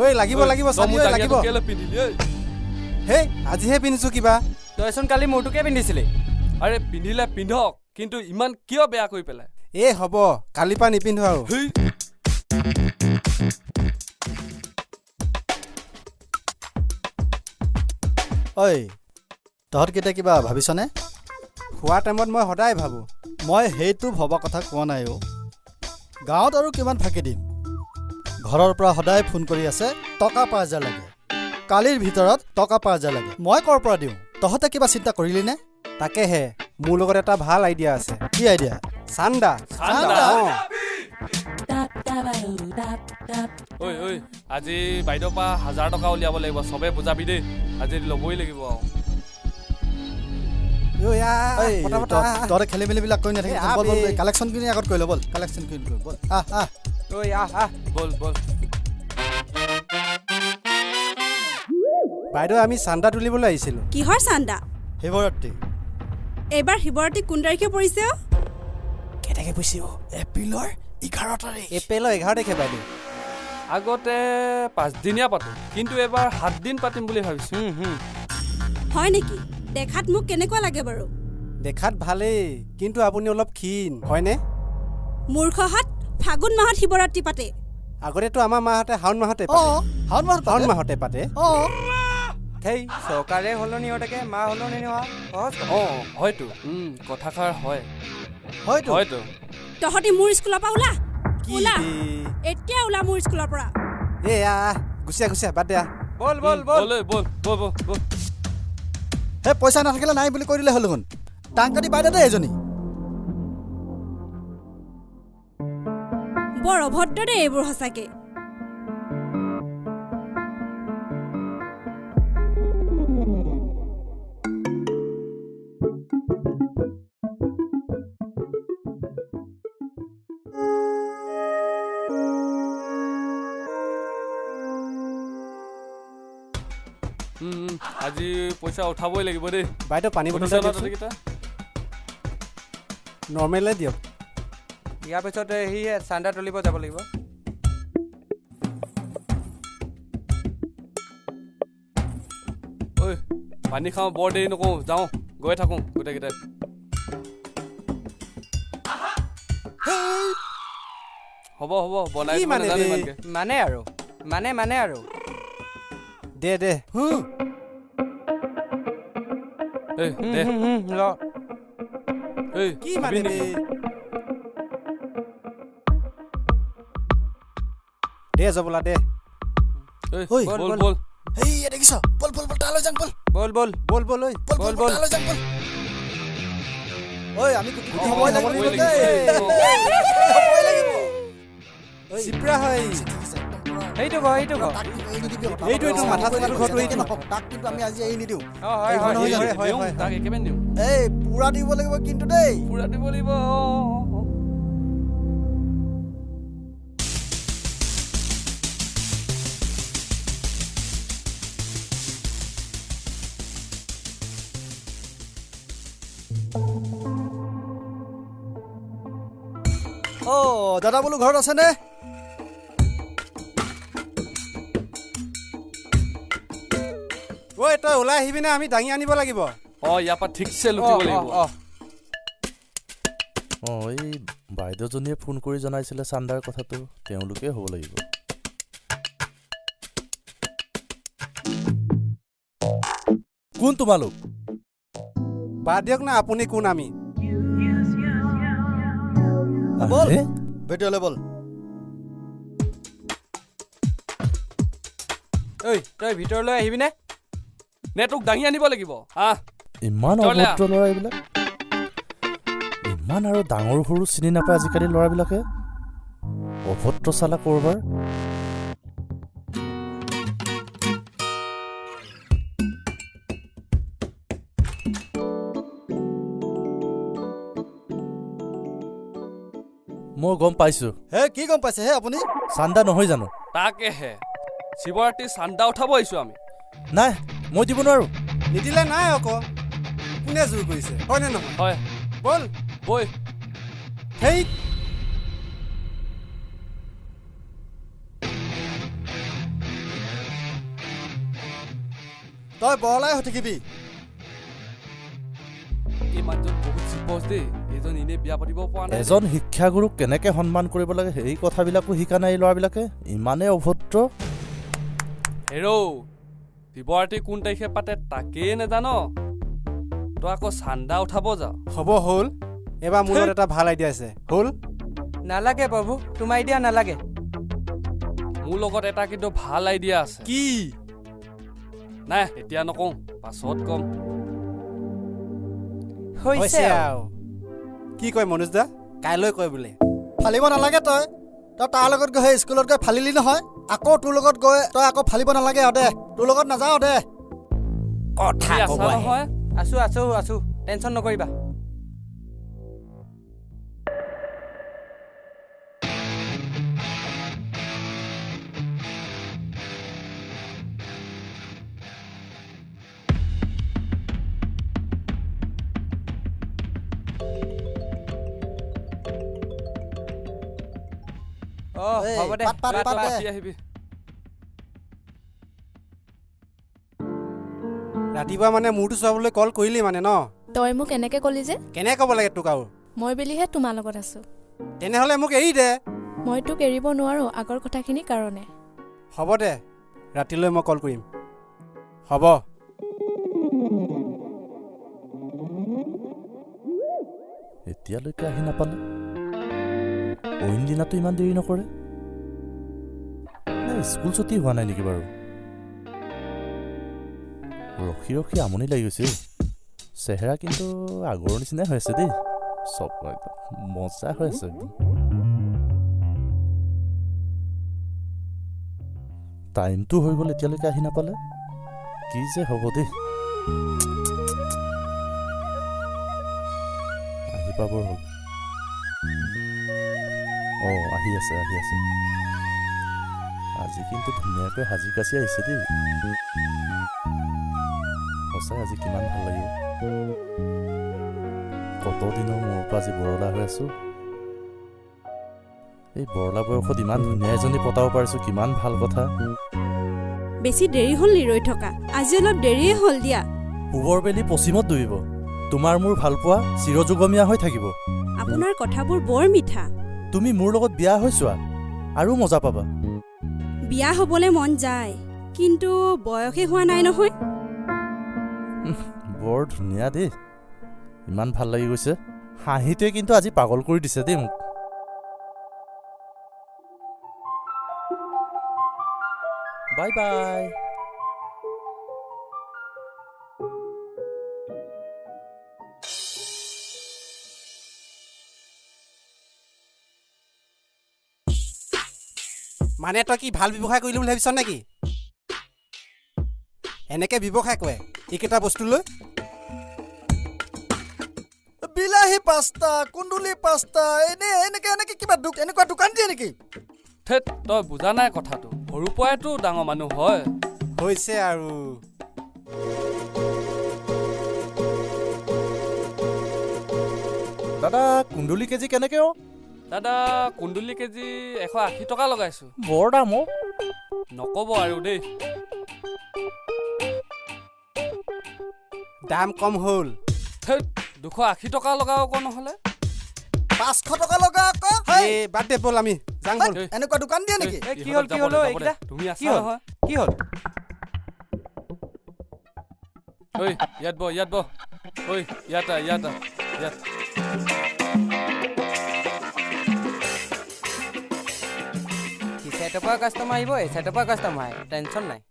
ওই লাগিব চালি ঐ লাগিব কেলে পিন্ধিলি ঐ হে আজিহে পিন্ধিছো কিবা তইচোন কালি মোৰটোকে পিন্ধিছিলি আৰে পিন্ধিলে পিন্ধক কিন্তু ইমান কিয় বেয়া কৰি পেলাই এ হ'ব কালি পা নিপিন্ধো আৰু ঐ তহঁত কেতিয়া কিবা ভাবিছনে খোৱা টাইমত মই সদায় ভাবো মই সেইটো ভবা কথা কোৱা নাই অ গাঁৱত আৰু কিমান ফাঁকি দিম ঘৰৰ পৰা সদায় ফোন কৰি আছে টকা ৫,০০০ লাগে কালিৰ ভিতৰত টকা ৫,০০০ লাগে মই কৰ পৰা দিওঁ তহঁতে কিবা চিন্তা কৰিলি নে তাকেহে মোৰ লগত এটা ভাল আইডিয়া আছে কি আইডিয়া চান্দা ঐ আজি বাইদেউৰ পৰা ১,০০০ টকা উলিয়াব লাগিব চবে বুজাবি দেই আজি ল'বই লাগিব তহঁতে খেলি মেলিবিলাক কৰি নাথাকে কালেকশ্যন কিনি আগত কৰি ল ব'ল কালেকশ্যন কিনি ব'ল বল বাইদেউ আমি চান্দা তুলিবলৈ আহিছিলো কিহৰ চান্দা শিৱৰাত্ৰি এইবাৰ শিৱৰাত্ৰি কোন তাৰিখে পৰিছে কেনেকৈ পৰিছে এপ্ৰিলৰ 11 তাৰিখ এপ্ৰিলৰ 11 তাৰিখে বাইদেউ আগতে 5 দিনীয়া পাতো কিন্তু এবাৰ 7 দিন পাতিম বুলি ভাবিছো হয় নেকি দেখাত মোক কেনেকুৱা লাগে বাৰু দেখাত ভালেই কিন্তু আপুনি অলপ ক্ষীণ হয়নে মূৰ্খহাত ফাগুন মাহত শিৱৰাত্ৰি পাতে আগতেতো আমাৰ মাহতে শাওণ মাহতে পাতে সেই চৰকাৰে সলনি হৈ থাকে মা সলনি নোহোৱা হয়তো কথাষাৰ হয়তো তহঁতি মোৰ স্কুলৰ পৰা ওলা এতিয়া ওলা মোৰ স্কুলৰ পৰা গুচিয়া বাদ দিয়া বল হে পইচা নাথাকিলে নাই বুলি কৈ দিলে হ'ল দেখোন টাংকাটি বাইদেউ দে এজনী বৰ অভদ্ৰ দে এইবোৰ সঁচাকে আজি পইচা উঠাবই লাগিব দেই বাইদেউ পানী বটল নৰ্মেলে দিয়ক ইয়াৰ পিছত সি চান্দা তুলিব যাব লাগিব ঐ পানী খাওঁ বৰ দেৰি নকওঁ যাওঁ গৈ থাকোঁ গোটেইকেইটাই হ'ব বনাই মানে আৰু দে দে কি মানে দে যাবলা দে বল এই দেখিছ বল তালৈ যাং বল তালৈ যাং ঐ আমি হবই লাগিব চিপ্ৰা হয় এইটো মাথা চলাটো ঘৰটো এইটো তাক কিন্তু আমি আজি এৰি নিদিওঁ তাক একেবাৰে দিওঁ এই পুৰা দিব লাগিব কিন্তু দেই পুৰা দিব লাগিব দাদা বোলো ঘৰত আছে নে ঐ তই ওলাই আহিবি নে আমি দাঙি আনিব লাগিব ইয়াৰ পৰা ঠিকছে লুটিব লাগিব এই বাইদেউজনীয়ে ফোন কৰি জনাইছিলে চান্দাৰ কথাটো তেওঁলোকে হ'ব লাগিব কোন তোমালোক বাদ দিয়ক না আপুনি কোন আমি বল ভিডিঅ'লে বল ঐ তই ভিতৰলৈ আহিবি নে তোক দাঙি আনিব লাগিব ইমান অভদ্ৰ ল'ৰা এইবিলাক ইমান আৰু ডাঙৰ সৰু চিনি নাপায় আজিকালি ল'ৰাবিলাকে অভদ্ৰ চালা কৰবাৰ মই গম পাইছো হে কি গম পাইছে হে আপুনি চান্দা নহয় জানো তাকেহে শিৱৰাত্ৰি চান্দা উঠাব আহিছো আমি নাই মই দিব নোৱাৰো নিদিলে নাই আকৌ কোনে জোৰ কৰিছে হয় নে নহয় হয় বল বৈ হেই তই বৰলাই হৈ থাকিবি এই মানুহজন বহুত চিপচ দেই এইজন এনে বিয়া পাতিব পৰা নাই এজন শিক্ষাগুৰুক কেনেকে সন্মান কৰিব লাগে সেই কথাবিলাকো শিকা নাই এই ল'ৰাবিলাকে ইমানেই অভদ্ৰ হেৰ' শিৱৰাত্ৰি কোন তাৰিখে পাতে তাকেই নেজান তই আকৌ চান্দা উঠাব যা হ'ব হ'ল এবাৰ মোৰ লগত এটা ভাল আইডিয়া আছে হ'ল নালাগে প্ৰভু তোমাৰ আইডিয়া নালাগে মোৰ লগত এটা কিন্তু ভাল আইডিয়া আছে কি নাই এতিয়া নকওঁ পাছত কম হৈছে আৰু কি কয় মনোজ দা কাইলৈ কয় বোলে ফালিব নালাগে তই তাৰ লগত গৈ সেই স্কুলত গৈ ফালিলি নহয় আকৌ তোৰ লগত গৈ তই আকৌ ফালিব নালাগে দে তোৰ লগত নাযাওঁ দে কথা তুমি আছা নহয় আছো টেনচন নকৰিবা হ'ব দে পাত দে ৰাতি আহিবি ৰাতিপুৱা মানে মূৰটো চুৱাবলৈ কল কৰিলি মানে ন তই মোক এনেকে ক'লি যে কেনে ক'ব লাগে তোক আৰু মই বুলিহে তোমাৰ লগত আছো তেনেহ'লে মোক এৰি দে মই তোক এৰিব নোৱাৰো আগৰ কথাখিনিৰ কাৰণে হ'ব দে ৰাতিলৈ মই কল কৰিম হ'ব এতিয়ালৈকে আহি নাপালে অইন দিনাতো ইমান দেৰি নকৰে স্কুল ছুটি হোৱা নাই নেকি বাৰু ৰখি ৰখি আমনি লাগি গৈছে চেহেৰা কিন্তু আগৰ নিচিনাই হৈ আছে দেই চব মজা হৈ আছে টাইমটো হৈ গ'ল এতিয়ালৈকে আহি নাপালে কি যে হ'ব দেই আহি পাবৰ হ'ল আহি আছে আজি কিন্তু ধুনীয়াকৈ সাজি কাচি আহিছে দেই সঁচাই আজি কিমান ভাল লাগিব কত দিনৰ মূৰৰ পৰা আজি বৰলা হৈ আছো এই বৰলা বয়সত ইমান ধুনীয়া এজনী পতাব পাৰিছো কিমান ভাল কথা বেছি দেৰি হ'ল নি ৰৈ থকা আজি অলপ দেৰিয়ে হ'ল দিয়া পূবৰ বেলি পশ্চিমত ডুবিব তোমাৰ মোৰ ভালপোৱা চিৰযুগমীয়া হৈ থাকিব আপোনাৰ কথাবোৰ বৰ মিঠা তুমি মোৰ লগত বিয়া হৈছোৱা আৰু মজা পাবা বিয়া হ'বলৈ মন যায় কিন্তু বয়সে হোৱা নাই নহয় বৰ ধুনীয়া দেই ইমান ভাল লাগি গৈছে হাঁহিটোৱে কিন্তু আজি পাগল কৰি দিছে দেই মোক বাই বাই মানে তই কি ভাল ব্যৱসায় কৰিলি বুলি ভাবিছ নেকি এনেকে ব্যৱসায় কৰে এইকেইটা বস্তু লৈ বিলাহী পাস্তা কুন্দুলি পাস্তা এনেকে কিবা এনেকুৱা দোকান দিয়ে নেকি থেত তই বুজা নাই কথাটো সৰু পৰাইতো ডাঙৰ মানুহ হয় হৈছে আৰু দাদা কুন্দুলি কেজি কেনেকে দাদা কুন্দুলি কেজি 180 টকা লগাইছো বৰ দাম নকব আৰু দেই দাম কম হ'ল 280 টকা লগাও আকৌ নহ'লে 500 টকা লগা আকৌ বাদ দে ব'ল আমি যাং ব'ল এনেকুৱা দোকান দিয়ে নেকি কি হ'ল এইকেইটা তুমি আছা কি হ'ল নহয় কি হ'ল ঐ ইয়াত বহ ঐ ইয়াত সি চাইডৰ পৰা কাষ্টমাৰ আহিব এই চাইডৰ পৰা কাষ্টমাৰ আহিব টেনশ্যন নাই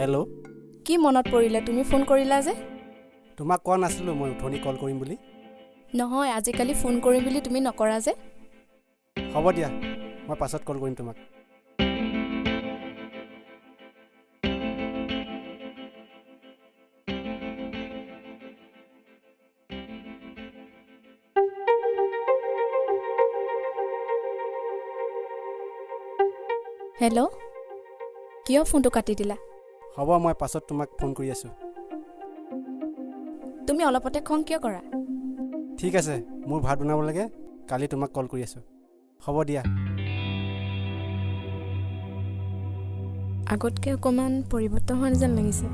হেল্ল' কি মনত পৰিলে তুমি ফোন কৰিলা যে? তোমাক কোৱা নাছিলোঁ মই উঠনি কল কৰিম বুলি। নহয়, আজিকালি ফোন কৰিম বুলি তুমি নকৰা যে? হ'ব দিয়া, মই পাছত কল কৰিম তোমাক। হেল্ল', কিয় ফোনটো কাটি দিলা? হ'ব, মই পাছত তোমাক ফোন কৰি আছোঁ। তুমি অলপতে খং কিয় কৰা? ঠিক আছে, মোৰ ভাত বনাব লাগে, কালি তোমাক কল কৰি আছোঁ। হ'ব দিয়া। আগতকৈ অকণমান পৰিৱৰ্তন হোৱা যেন লাগিছে।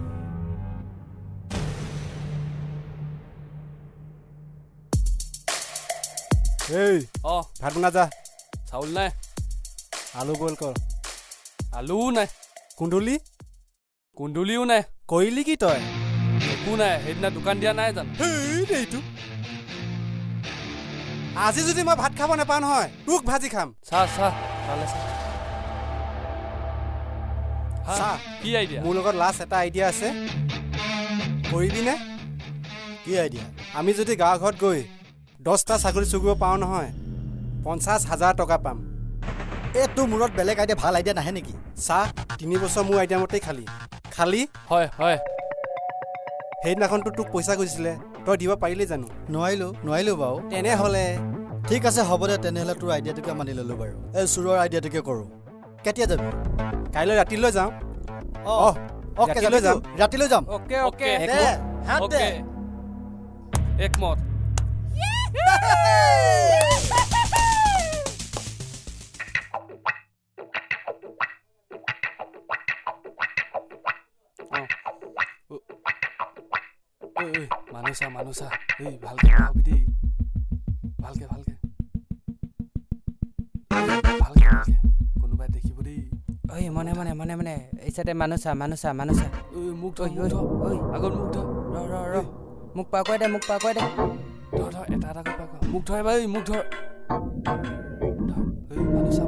এই অ ভাত বনা যা। চাউল নাই, আলু বইল কৰ। আলুও নাই, কুন্দুলিও নাই, কৰিলি কি তই? একো নাই। সেইদিনা দোকান দিয়া নাই জানো? এইটো আজি যদি মই ভাত খাব নাপাওঁ নহয়, তোক ভাজি খাম। চাহ ভালে চাহ। চাহ। কি আইডিয়া? মোৰ লগত লাষ্ট এটা আইডিয়া আছে, কৰিবিনে? কি আইডিয়া? আমি যদি গাঁও ঘৰত গৈ 10টা ছাগলী চুগুব পাওঁ নহয়, 50,000 টকা পাম। এইটো মূৰত বেলেগ আইডিয়া, ভাল আইডিয়া নাহে নেকি? চাহ 3 বছৰ মোৰ আইডিয়া মতেই খালি হয় সেইদিনাখনতো তোক পইচা খুজিছিলে, তই দিব পাৰিলি জানো? নোৱাৰিলোঁ বাৰু। তেনেহ'লে ঠিক আছে, হ'ব দে, তেনেহ'লে তোৰ আইডিয়াটোকে মানি ল'লোঁ বাৰু। এই চোৰৰ আইডিয়াটোকে কৰোঁ। কেতিয়া যাবি? কাইলৈ ৰাতিলৈ যাওঁ। অ'কে, ৰাতিলৈ যাম। ৰাতিলৈ যাম। অ'কে দে, হাত দে। একমত। মানুহ চা এই ভালকে ভাবি দেই, ভালকে কোনোবাই দেখিব দেই। ঐ মনে এই চাইডে মানুহ চা। মোক ধৰ আগত মোক ধৰ ৰ মোক পাৰ কৰি দে ধৰ এটা কৰি পাক মোক ধৰ এবাৰ মোক ধৰ মানুহ চা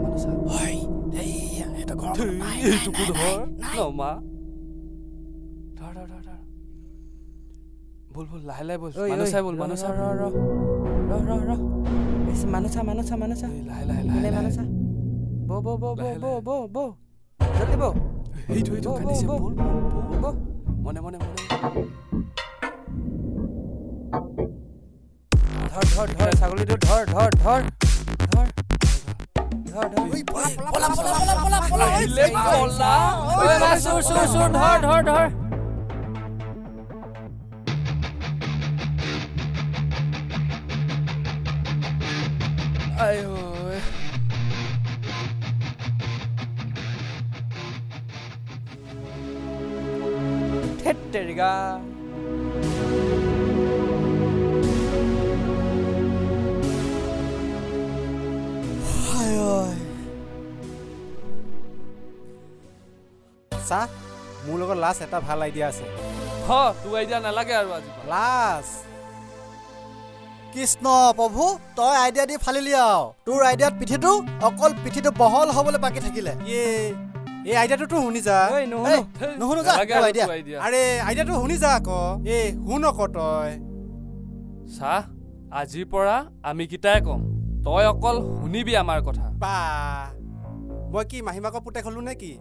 এইটোকো ধৰ নমা ধৰ বল লাহে বল মানুহ চাই বল মানুহ চা ৰ মানুহ চা লাহে মানুহ চা বৌ জলদি বৌ। সেইটো কান্দিছে বল মনে ধৰ ছাগলীটো ধৰ ধৰ আইও তেৰিকা চাহ, মোৰ লগত লাষ্ট এটা ভাল আইডিয়া আছে। তোৰ আইডিয়া নালাগে আৰু আজি লাষ্ট কৃষ্ণ প্ৰভু, তই আইডিয়া দি ফালিলি আৰু। তোৰ আইডিয়াত অকল পিঠিটো বহল হ'বলৈ বাকী থাকিলে। এই আইডিয়াটোতো শুনি যা। নুশুনো যা তোৰ আইডিয়া। আৰে আইডিয়াটো শুনি যা আকৌ। শুন আকৌ তই। চাহ, আজিৰ পৰা আমি কেইটাই কম, তই অকল শুনিবি আমাৰ কথা। মই কি মাহীমাকৰ পুতেক হলো নে কি?